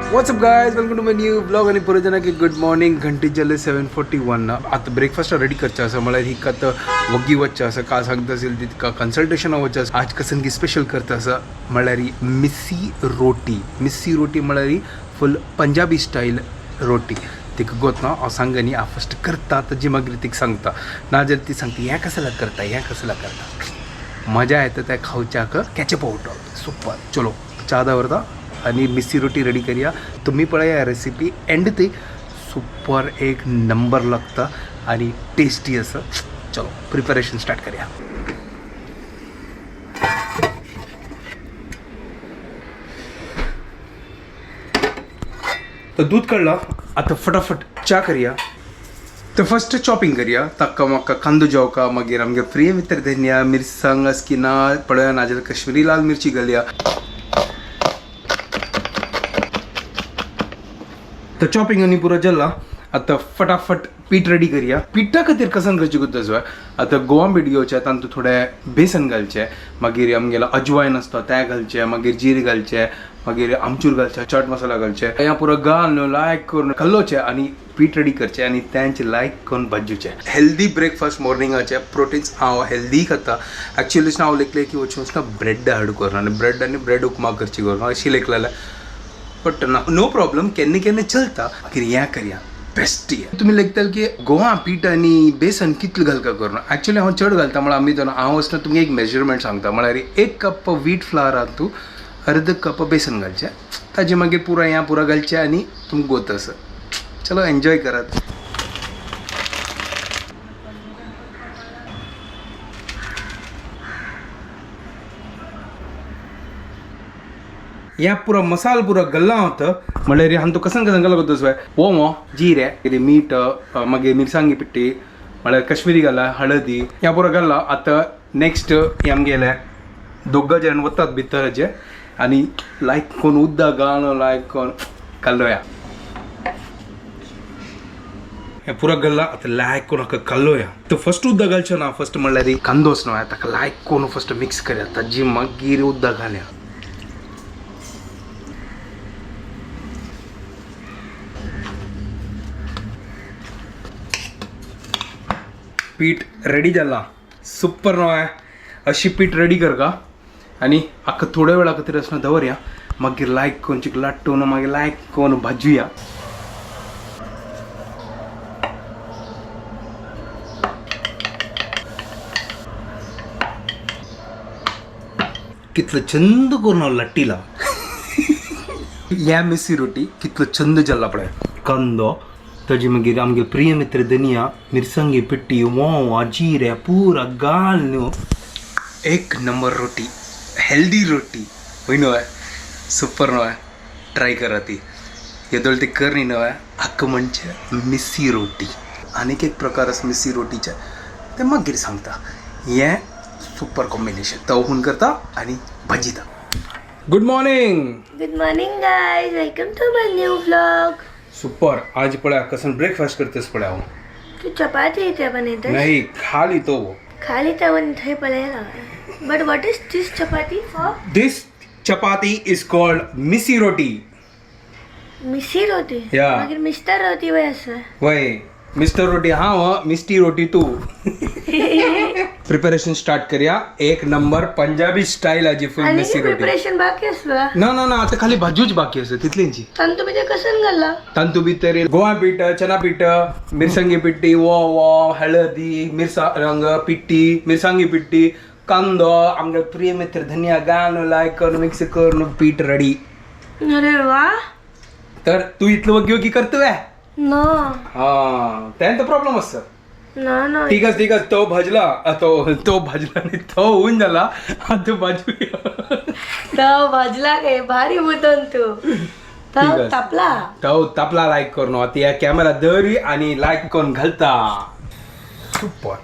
WhatsApp guys, welcome to my new blog आणि पुरेजना की गुड मॉर्निंग. घंटी जल्ले 7:41 आता ब्रेकफास्ट रेडी करचा असं मला ही कत वग्गी वच्चा असं का सांगता असेल तितका कन्सल्टेशन वच्चा आज कसंगी स्पेशल करता असं म्हळ्यारी मिस्सी रोटी म्हळ्यारी फुल पंजाबी स्टाईल रोटी तिक गोतना हांव सांगनी हांव फस्ट करता ताजी मागीर तिक सांगता नाजाल्यार ती सांगता हें कसला करता मजा येता त्या खावच्याक कॅचअप आवडटा सुपर. चलो चा दवरता आणि मिस्सी रोटी रेडी करूया. तुम्ही पळया रेसिपी एंड ते सुपर एक नंबर लागता आणि टेस्टी असं. चलो प्रिपरेशन स्टार्ट करूया. तर दूध काढला आता फटाफट चा करूया. तर फर्स्ट चॉपिंग करूया. ताका म्हाका कांदो जेवका मागीर आमगे प्रिय मित्र धनिया मिरसांग अस्किना पळया नाजाल्यार कश्मीरी लाल मिरची घालया. तर चॉपिंग आणि पुरो जल्ला आता फटाफट पीठ रेडी करूया. पिठा खातीर कसन करची गुत्तच आता गोवा पीठ घेवचें तातूंत थोडें बेसन घालचें मागीर आमगेलो अजवायन आसता तें घालचें मागीर जीर घालचें मागीर आमचूर घालचें चाट मसाला घालचें हें पुरो घालून लायक करून कल्लोचें आनी पीठ रेडी करचें आनी तेंचे लायक करून भाजूचें. हेल्दी ब्रेकफास्ट मॉर्निंगाचें प्रोटीन्स हांव हेल्दी खाता. एक्चुअली हांव लेखलें की वचून ना ब्रेड हाड करून आनी ब्रेड उपमा करची करून अशी लेखलें बट नो प्रॉब्लम केन्ना केन्ना चलता. मागीर हें करया बेस्टी तुम्ही लेखताल की गोवा पीठ आणि बेसन कितलें घालका करून. एक्चुअली हांव चड घालता म्हळ्यार आमी दोन हांव वचना तुमकां एक मेजरमेंट सांगता म्हळ्यार 1 कप व्हीट फ्लावरान तूं अर्द कप बेसन घालचें ताजे मागीर पुरो घालचें आनी तुमकां गोत असं. चलो एन्जॉय करात. या पुरा मसाला पुरा गल्ला होता म्हळ्यार हांव तो कसन घालूं गोतोस ओमो जिरे मीठ मागीर मिरसांगी पिट्टी म्हळ्यार कश्मीरी घाला हळदी ह्या पुरो घाला. आतां नेक्स्ट हे आमगेले दोगा जाण वतात भितर हेजे आनी लायक कोण उदक घालून लायक कोण कालोया. हें पुरो घाला आतां लायक कोण हाका कालोया. तो फस्ट उदक घालचें ना फस्ट म्हळ्यार कांदोस न्हय ताका लायक कोण फस्ट मिक्स करया ताजी मागीर उदक घालया. पीठ रेडी जाला सुपर न्हय अशी पीठ रेडी कर का आनी हाका थोड्या वेळा खातीर असं दवरया मागीर लायक कोण चिक लाट्टून मागीर लायक कोण भाजूया. कितलं छंद करून हांव लाट्टिला. ह्या मिस्सी रोटी कितलो छंद जाल्ला पळय. कांदो ताजी मागीर आमगे प्रिय मित्र धनिया मिरसांगी पिट्टी वोंवा जिरे पुरा घालून एक नंबर रोटी हेल्दी रोटी वय न्हय सुपर न्हय. ट्राय करा ती येदोळ ती कर न्ही न्हय हक्क म्हणजे मिस्सी रोटी. आनीक एक प्रकार आसा मिस्सी रोटीचे ते मागीर सांगता. हें सुपर कॉम्बिनेशन तवहून करता आनी भाजीता. Good morning guys, welcome to my new vlog. Super. आज पळया कसन ब्रेकफास्ट करतेस पळया हांव. तू चपाती इथे बनवतेस? नाही खाली तो खाली तवन थंय पळयला. But what is this chapati for? This chapati is called missi roti. Missi roti? Yeah. मागीर मिस्टर रोटी वय असं. वय मिस्टर रोटी हांव मिस्टी रोटी तू. प्रिपरेशन स्टार्ट करूया. एक नंबर पंजाबी स्टाईल आजी फुल मिस्सी रोटी. प्रिपरेशन बाकी असला ना आता खाली भाजूच बाकी आसा तितलींची. तांतू भितर कसं घालला? तांतू भितर गोवा पीठ चना पीठ मिरसांगी पिट्टी वो हळदी मिरसांग पिट्टी मिरसांगी पिट्टी कांदो आमगे प्रिय मित्र धनिया घालून लायक करून मिक्स करून पीठ रेडी. अरे वा. तर तू इतलं वगी करतोय नो हा त्यान तर प्रॉब्लेम असतं. ना ठीक आहे तो भाजला आणि तो होऊन झाला आता भाजूया. तो भाजला काय भारी मुतन तू तो तापला लायक करून आता या कॅमेरा दरी आणि लायक करून घालता. सुपर.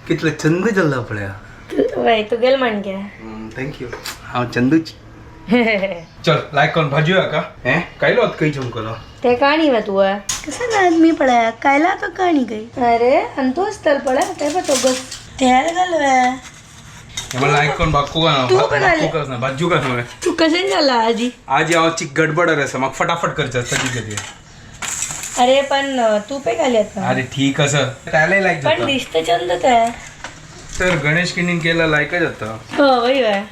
कितलं छंद जाल्ला पळया. तू गेल म्हणजे थँक्यू. हांव चंदूच. चल लायक करून भाजूया का. हे कायलो काही चमकलो ते कहाणी में तू कसं ना आदमी पड़ा कायला तो कहानी गई. अरे अंतो स्थल पड़ा ते तो गस तेल घालूया मला लायक कोण बाकू का तू पण आले. ना भाजू का ना तू कसे झाला आजी आज यावची गडबड आसा मग फटाफट करचं असतं कधी अरे पण तू पे घाली आता अरे ठीक असं त्याला लायक पण दिसतं चंद त्या तर गणेश किनीन केला लायकच होता हो वय वय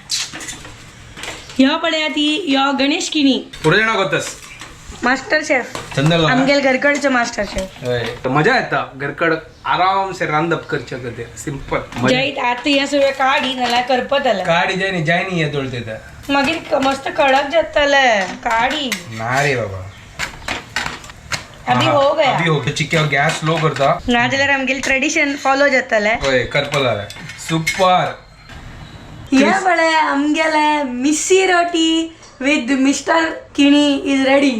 ह्यो पळया ती ह्यो गणेश किनी पुढे जाणार होतस मास्टर शेफ चंदल आमगेल घरकडचं मास्टर शेफ मजा येता घरकड आराम से रांधप करच्या कधी सिंपल जैत आता या सगळ्या काढी नाला करपत आला काडी जायनी येतोळते त्या मागीर मस्त कडक जातल काढी ना रे बाबा अभी हो गया अभी हो चिक्क्या गॅस स्लो करता ना जाल्यार आमगेल ट्रेडिशन फॉलो जातले होय करपला सुपर या बळे आमगेले मिस्सी रोटी विथ मिस्टर किणी इज रेडी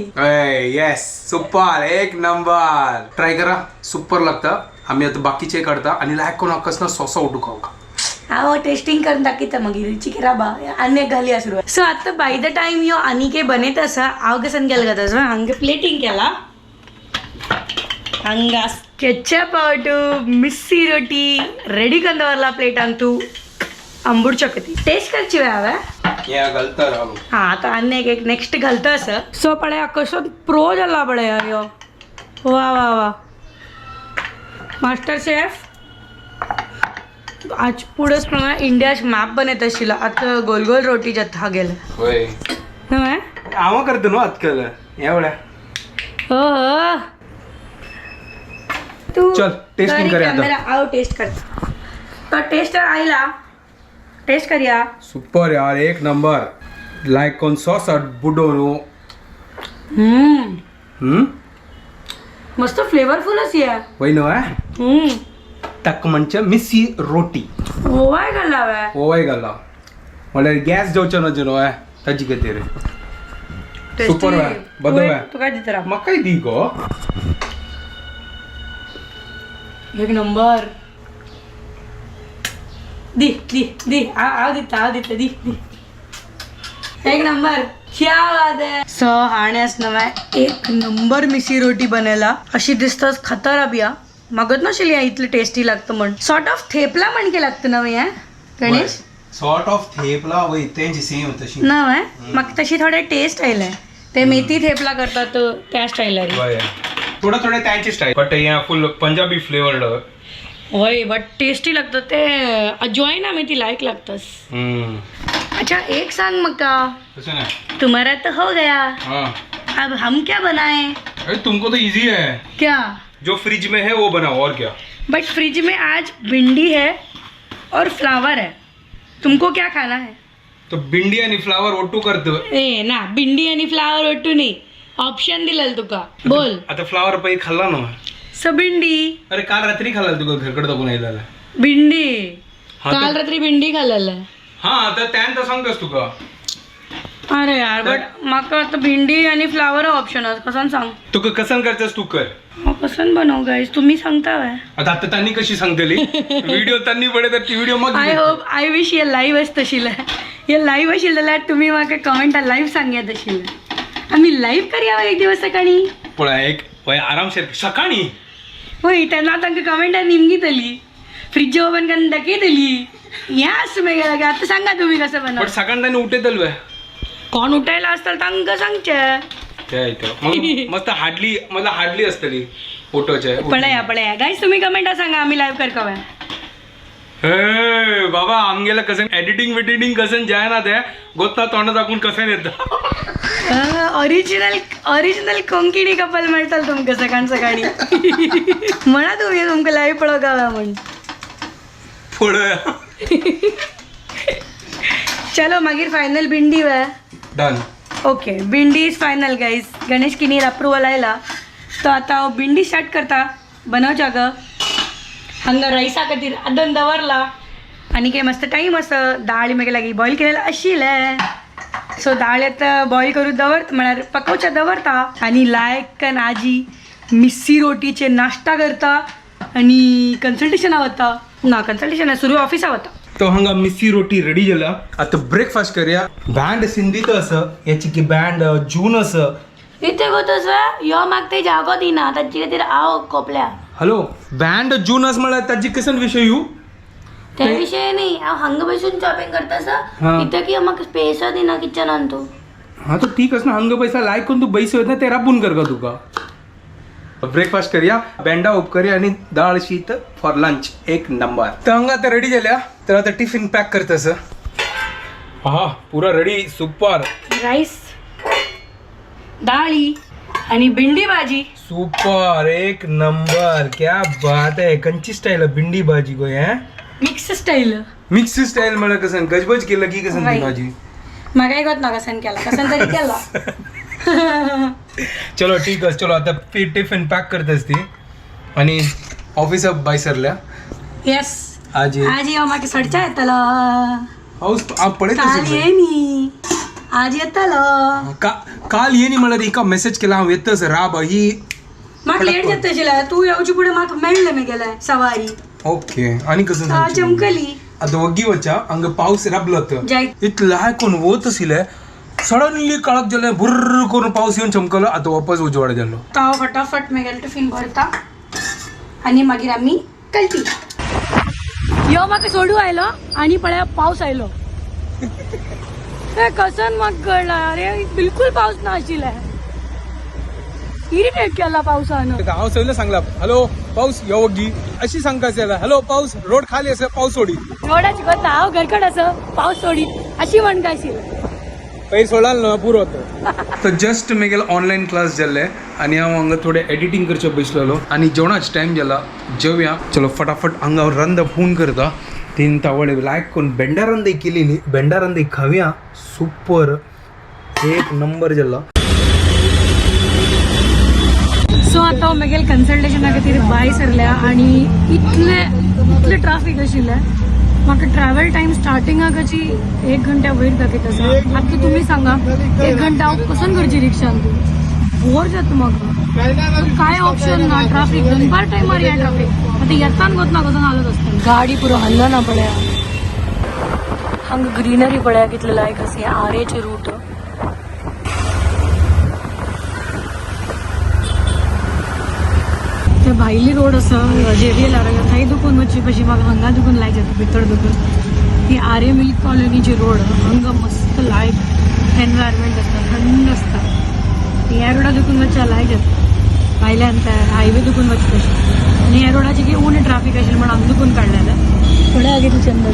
येस सुपर एक नंबर ट्राय करा सुपर लागतं आम्ही आता बाकीचे काढता आणि लायक कोण हक्कस ना सॉसा उठू खाऊ का हांव टेस्टिंग करून दाखयता मागीर चिकराबा आनी घालया सुरू सो आतां बाय द टायम यो आनीके बनयत आसा हांव कसन गेल गता हांगा प्लेटिंग केला हांगा केचप आवटू मिस्सी रोटी रेडी करून दवरला प्लेटान तू आंबूड चकती टेस्ट करची हांवें या घालता राहू हां आतां आनी एक नेक्स्ट घालता आसा सो पळया कसो प्रो जाला पळया यो वा वा वा मास्टर शेफ आज पुढंच ना इंडियाच मॅप बनयत आशिल्लो आतां गोल गोल रोटी जाता गेले होय न्हय हांव करता न्हू आजकाल एवढ्या हो हो तू चल, tasting करूया आता. कॅमेरा आओ टेस्ट करता तो टेस्ट आयला टेस्ट करूया सुपर यार एक नंबर लायक कोण सॉस बुडोन मस्त फ्लेवरफुल अशी आहे वय न्हू तक म्हणजे मिस्सी रोटी ओवाय घाला हांवें ओवाय घाला म्हळ्यार गॅस जेवचे नजे न्हू ताजी खातीर सुपर वा बदल वा तुका दिता म्हाकाय दी गो एक नंबर दी दी दी हांव दिता दी दी एक नंबर क्या बात है सो हाणेस नव्या एक नंबर मिसी रोटी बनयला अशी दिसताच खतरा बिया मागत नाशिल्ली इतली टेस्टी लागतं म्हण सॉर्ट ऑफ थेपला म्हणके लागतं नव्हे हें गणेश सॉर्ट ऑफ थेपला वय तेंची सेम तशी नव्हे म्हाका तशी थोडे टेस्ट आयले ते मेथी थेपला करतात त्या स्टायलार वय थोडं थोडं त्यांची स्टाईल बट या फुल पंजाबी फ्लेवर्ड वय बट टेस्टी लागतं ते अजवाइन मेथी लायक लागतस अच्छा एक सांग म्हाका तसं नाही तुम्हारा तो हो गया हाँ अब हम क्या बनाए अरे तुमको तो इजी है क्या जो फ्रिज में है वो बनाओ और क्या बट फ्रिज में आज भिंडी है और फ्लावर है तुमको क्या खाना है तो भिंडी आणि फ्लावर ओटू करतो ए ना भिंडी आणि फ्लावर ओटू नाही ऑप्शन दिलेल तुका बोल आता फ्लावर पहिले खाल्ला ना सो भिंडी अरे काल रात्री खाल्ला तुका घरकडे दाखवून यायला भिंडी हा काल रात्री भिंडी खाल्लेलं हा तर त्यानंतर सांगतोस तुका अरे यार बट म्हाका आता भिंडी आणि फ्लावर ऑप्शन कसन सांग तुका कसन करतेस तू कर कसन बनव गाईस तुम्ही सांगता वय आता त्यांनी कशी सांगतली व्हिडिओ त्यांनी पडे तर ती व्हिडिओ मग आय होप आय विश ये लाईव्ह असत आशिल्लें हे लाईव्ह आशिल्लें जाल्यार तुमी म्हाका कमेंटार लाईव्ह सांगयात आशिल्लें आमी लाईव्ह करया एक दिवस सकाळी पळय एक पळय आरामशीर सकाळी होय तेन्ना तांकां कमेंटार निमगीतली फ्रीज ओपन करून दाखयतली या तुमी गेला आतां सांगा तुम्ही कसं बनव पण सकाळी त्यांनी उठेतल वे कोण उठायला असतं तांकां सांगचे मस्त हार्डली मला हार्डली असतली फोटोचे पळया गाईस तुम्ही कमेंटार सांगा आम्ही लाईव्ह करका वय हे बाबा आमगेला कसं एडिटिंग कसं जाय ना ते गोत्ता तोंड दाखवून कसं येतं ओरिजिनल कोंकणी कपल मेळटल तुमकां सकाळी म्हणा तुम्ही तुमकां लाईव्ह पळोवगा म्हण पळया चलो मागीर फायनल भिंडी वे done okay bhindi is final guys Ganesh किनीर अप्रुवल आयला तो आता हांव भिंडी स्टार्ट करता बनवच्या ग हांगा रायसा खातीर आदन दवरला आनी काय मस्त टाईम असं दाळ मागे लागीं बॉयल केलेलं आशिल्लें सो दाळ आतां बॉयल करून दवरता म्हळ्यार पकोवच्या दवरता आनी लायक आजी मिस्सी रोटीचे नाश्ता करता आनी कन्सल्टेशना वता ना कन्सल्टेशन सुरू ऑफिसा वता तो हांगा मिस्सी रोटी रेडी जाला आता ब्रेकफास्ट करूया बँड सिंधीत असं याची की बँड जून असं इथे गोतोस यो म्हाका ते जागो दिना ताचे खातीर हांव कोपल्या हॅलो बँड जून असं म्हळ्यार ताजी कसन विशय यू त्या विषय नाही हांग बसून शॉपिंग करतास हा. इथं की मग पैसा दिना किचन आणतो हा तर ठीक ना हंग पैसा लायक करून तू बैस होत ना ते राबून कर का तुका ब्रेकफास्ट करूया बेंडा उप करूया आणि डाळ शीत फॉर लंच एक नंबर तर हंगा आता रेडी झाल्या तर आता टिफिन पॅक करतस हा पुरा रेडी सुपर राईस डाळी आणि भेंडी भाजी सुपर एक नंबर क्या बात है कंची स्टाईल भिंडी भाजी को है मिक्स स्टाईल मिक्स स्टाईल मला कसं गजबज केलं की कसं ती Right. भाजी मग काय ना कसन केला कसन तरी केला चलो ठीक आहे चलो आता टिफिन पॅक करत असती आणि ऑफिस बाय सरल्या येस आज आज येऊ मागे सडच्या येतला पाऊस पडत काल असेल येणी आज येतला काल येणी मला एका मेसेज केला हांव येतच राब ही माग लेट जात तशिला तू येऊची पुढे माग मेळलं मी गेलाय सवारी ओके आणि कसं ता सांगशील? चमकली आता वग्गी वचा अंग पाऊस राबलत जाय इतला कोण होत असेल सडनली काळक झालं भुर्र करून पाऊस येऊन चमकलं आता वापस उजवाड झालो ताव फटाफट मी गेलो टिफिन भरता आणि मागीर आम्ही कल्टी यो माका सोडू आयलो आणि पळ्या पाऊस आयलो कसन मग कळला अरे बिलकुल पाऊस ना आशिल्ला इरिटेट केला पावसानं हांव सगळं सांगला हॅलो पाऊस यो वग्गी अशी सांगता याला हॅलो पाऊस रोड खाली असं पाऊस सोडी रोडाची गोष्ट हांव घरकड असं पाऊस सोडी अशी म्हणटा आशिल्ली काही सोडाल ना पुरो तर जस्ट मी गेला ऑनलाईन क्लास जाल्ले आणि हांव हांगा थोडे एडिटींग करचे बसलेलो आणि जेवणाच टाइम जाला जेवया चलो फटाफट हांगा रंद फोन करता तीन तावडे लायक करून बेंडारंदे केलेली बेंडारंदे खाव्या सुपर एक नंबर जाला सो आता मागीर कन्सल्टेशना खातीर भायर सरल्या आणि इतले ट्राफीक आशिल्लें म्हाका ट्रॅव्हल टायम स्टार्टिंगाक अशी 1 घंटा वेट दाखयत आसा आतां तुमी सांगा 1 घंटा हांव कसोन करची रिक्षान तूं बोर जाता म्हाका काय ऑप्शन ना ट्राफीक दनपार टायमार या ट्राफीक आतां येतान वतना कसो हालत आसता गाडी पुरो हल्ला ना पळया हांगा ग्रीनरी पळया कितले लायक आसा हें आरेचे रूट ते भायली रोड आसा जेवीएल थंय दुखून वचची कशी म्हाका हांगा दुखून लायक जाता भितर दुखून ती आर्य मिल्क कॉलनीची रोड हांगा मस्त लायक एनवायरमेंट आसता थंड आसता ह्या रोडा दुखून वचच्या लायक जाता भायल्यान हायवे दुखून वचची कशी आनी ह्या रोडाची की उणे ट्राफीक आशिल्लें म्हण हांगा दुखून काडलेलें थोडे आगे चंद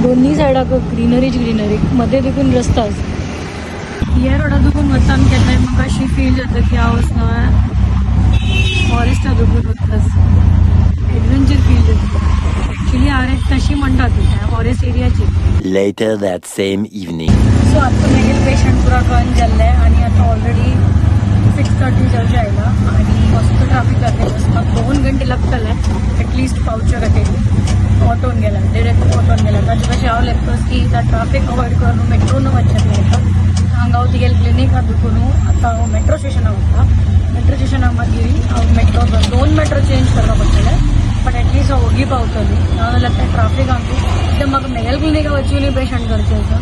दोन्ही सायडाक ग्रीनरी मध्ये देखून रस्ता आसा ह्या रोडा दुखून वतान केन्नाय म्हाका अशी फील जाता की हांव वचना फॉरेस्टा दुखून वतास एडवेंचर फील जाता एक्चुली आरेक तशी म्हणटात त्या फॉरेस्ट एरियाची Later that same evening. So आतां मागीर पेशंट पुरा कळून जाल्ले आनी आतां ऑलरेडी 6:30 जावचे आयला आनी मस्त ट्राफीक जातलें म्हाका 2 घंटे लागतले एटलिस्ट पावचे खातीर ऑटोन गेला डिरेक्ट ऑटोन गेला ताजे कशें हांव लेपतस की त्या ट्राफीक अवॉयड करून मेट्रोन वचचें म्हाका हांगा हांव तिगेल क्लिनिका दुखून आतां हांव मेट्रो स्टेशनाक वता मेट्रो स्टेशनाक मागीर हांव मेट्रो 2 मेट्रो चेंज करपा पडटले बट एटलिस्ट हांव ओगी पावतली नाजाल्यार त्या ट्राफिकांक एकदम म्हाका मेगेल क्लिनिका वचून पेशंट करचें आसा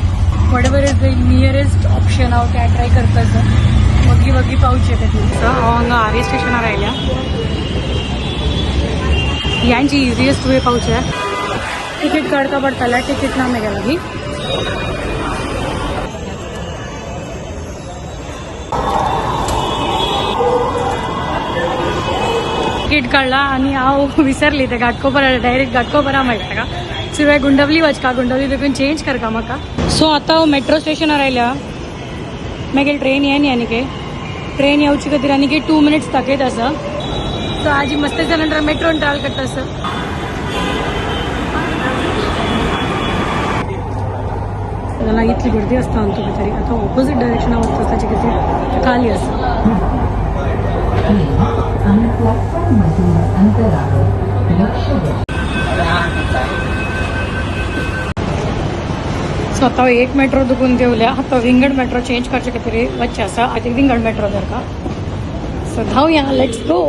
what ever is the nearest option हांव त्या ट्राय करता आसा वगी पावचे खातीर हांव हांगा आर्य स्टेशनार आयल्या ह्यांची इजिएस्ट वे पावचे टिकेट काडटा पडटलें टिकेट ना मेगे लागीं टिकेट काडला आनी हांव विसरली ते घाटकोपरा डायरेक्ट घाटकोपरा मेळटा का शिवाय गुंडवली वचका गुंडवली देखून चेंज करता म्हाका सो आतां हांव मेट्रो स्टेशनार आयल्या मागीर ट्रेन येनी आनी ट्रेन येवचे खातीर आनी 2 मिनिट्स दाखयत आसा सो आज मस्त नंतर मेट्रोन ट्रॅव्हल करता आसा जाल्यार इतली गर्दी आसता आमचे भितर आतां ऑपोजीट डायरेक्शनाक वता ताचे खातीर खाली आसा सो आतां हांव 1 मेट्रो दुखून देवल्या आतां विंगड मेट्रो चेंज करचे खातीर वचचें आसा आतां विंगड मेट्रो धरता सो धांवया लेट्स गो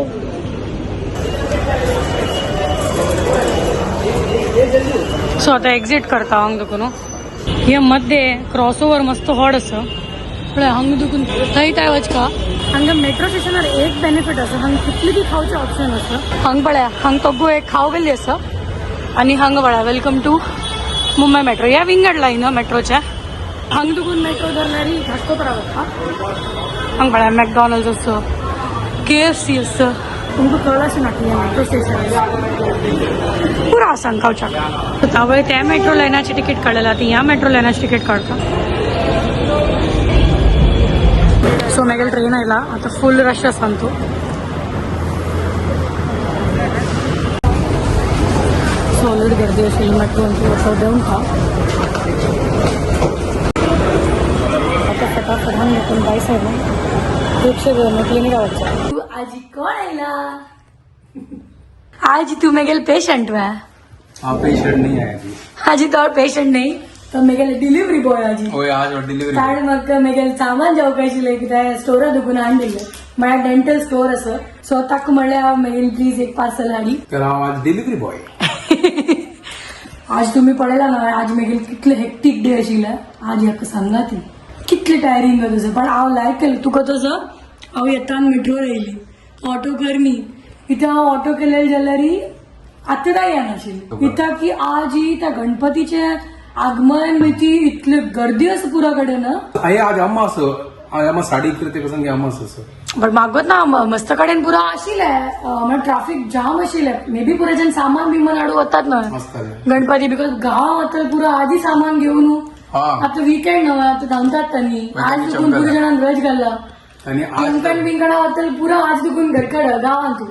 सो आतां एक्झिट करता हांगा दुखून हे मध्ये क्रॉस ओवर मस्त व्हड आसा पळय हांगा दुखून थंय वचका हांगा मेट्रो स्टेशनार एक बेनिफिट आसा हांगा कितली बी खावचे ऑप्शन आसा हांगा पळया हांगा तोगू एक खाव गेल्ली आसा आनी हांगा पळया वेलकम टू मुंबई मेट्रो ह्या विंगड लायन मेट्रोच्या हांगा तुकून मेट्रो धरल्यार घाटकोपरा वता हांगा पळया मॅकडॉनल्ड्स आसा KFC आसा तुमकां कळाशें ना की मेट्रो स्टेशन पुरो आसा हांगा खावच्याक हांवें त्या मेट्रो लायनाची तिकेट काडलेला ती ह्या मेट्रो लायनाची तिकेट काडटा सो मेगेल ट्रेन आयला आता फुल रश आसा तो सो ऑलरेडी गर्दी आशिल्ली मेट्रो असो देऊन खा आता फटाफट हम निकून बाय सायडीन एकशे क्लिनिक आवडचा तू आजी कोण आयला आजी तू मेगेल पेशंट वा हाँ पेशेंट नहीं आया अभी आजी तो और पेशंट नहीं तो मेगेल डिलिव्हरी बॉय आजी ओए आज और डिलीवरी कारण मग मेगेल सामान जावक आशिल्लें कित्याक स्टोरा दुखून हाडिल्लें म्हळ्यार डेंटल स्टोर असो सो ताका म्हणलें हांव मेगेल प्लीज एक पार्सल हाडी तर हांव आज डिलीवरी बॉय आज तुम्ही पळयला ना आज मेगेल कितले हेक्टीक डे आशिल्ले आज ह्याका सांगा ती कितले टायरिंग तसो पण हांव लायक केलें तुका तसो हांव येताना मेट्रोर येयली ऑटो कर मी इथे हांव ऑटो केलें जाल्यार आतां काय येनाशिल्ली कित्याक की आज ही त्या गणपतीचे आगमन मिती इतले गर्दी आसा पुरा कडेन अये आज अम्मा असो अम्मा साडी करते कसं गे अम्मा असो बट मागत ना मस्त कडेन पुरा आशिल्ले म्हणजे ट्राफिक जाम आशिल्ले मे बी पुरे जण सामान बिमान हाडून वतात ना मस्त गणपती बिकॉज गांव आता पुरा आधी सामान घेऊन आता विकेंड न्हू आता धांवतात तांणी आज दुखून पुरे जाणांक वेज घालला आणि आज कणकण बिंकणा वतल पुरा आज दुखून घरकड गावांत तू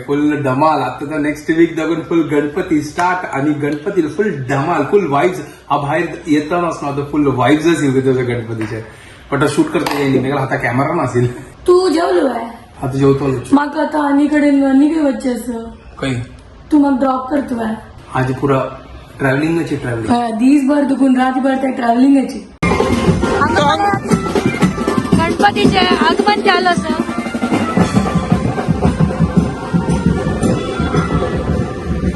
फुल धमाल आता तर नेक्स्ट वीक दाखवून फुल गणपती स्टार्ट आणि गणपती फुल धमाल फुल वाईब्स हा बाहेर येतानाच ना फुल वाईब्सच येऊ त्याच्या गणपतीचे पण शूट करता येईल नाही आता कॅमेरा नासेल तू जेवलो आहे आता जेवतो म्हाका आता आनी कडेन आनी काही वच्चे असं काही तू म्हाका ड्रॉप करतो आहे आज पुरा ट्रॅव्हलिंगची ट्रॅव्हलिंग दिसभर दुखून रातभर त्या ट्रॅव्हलिंगाची गणपतीचे आगमन झालं असं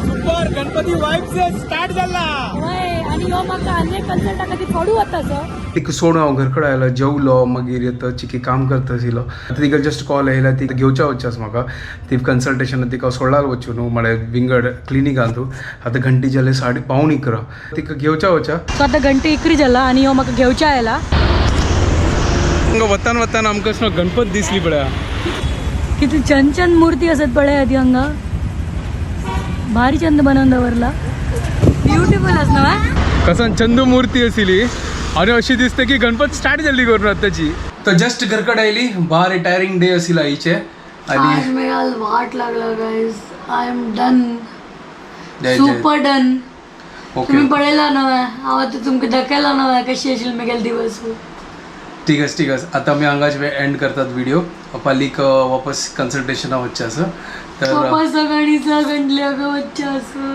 सुपर गणपती वाईब्स स्टार्ट झाला आणि हो म्हाका आनी एक कन्सल्टा खातीर थोडू वता सर एक सोडून हांव घरा कडेन आयलो जेवलो मागीर येता चिकी काम करता आशिल्लो आतां तिका जस्ट कॉल येयला ती घेवच्या वच्चेस म्हाका ती कन्सल्टेशन तिका सोडला वच्चो न्हू म्हळ्यार विंगड क्लिनिकान तूं आतां घंटी जाले 11:15 तिका घेवच्या वचा सो आतां घंटी इकरी जाला आनी हो म्हाका घेवच्या आयला वताना आमकां गणपत दिसली पळय किती छान छान मूर्ती असत पळय आधी हांगा भारी चंद बनवून दवरला ब्युटिफुल असना कसन चंदू मूर्ती आशिल्ली आणि अशी दिसते की गणपत स्टार्ट जाल्ली करून आताची तर जस्ट घरकडे आयली बाहेर टायरिंग डे आशिल्लो आईचे आज मेळाल वाट लागला guys I am done super done तुम्ही पळयला नव्हे हांव आतां तुमकां दाखयला नव्हे कशी आशिल्ली मेगेल दिवस ठीक आहे आता मी हांगाच एंड करतात व्हिडिओ पालीक वापस कन्सल्टेशन वच्चे आसा तर वापस सगळीचा गंडल्या वच्चे आसा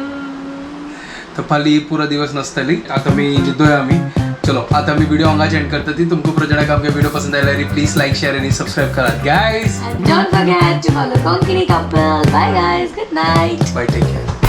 तर फाली पुरा दिवस नसतली आता मी जिद्दोय आम्ही चलो आता मी व्हिडिओ हांगाच एंड करता ती तुमको प्रजणा का व्हिडिओ पसंद आयल्यार प्लीज लाईक शेअर आणि सबस्क्राईब करा guys don't forget to follow Konkani couple bye guys good night bye take care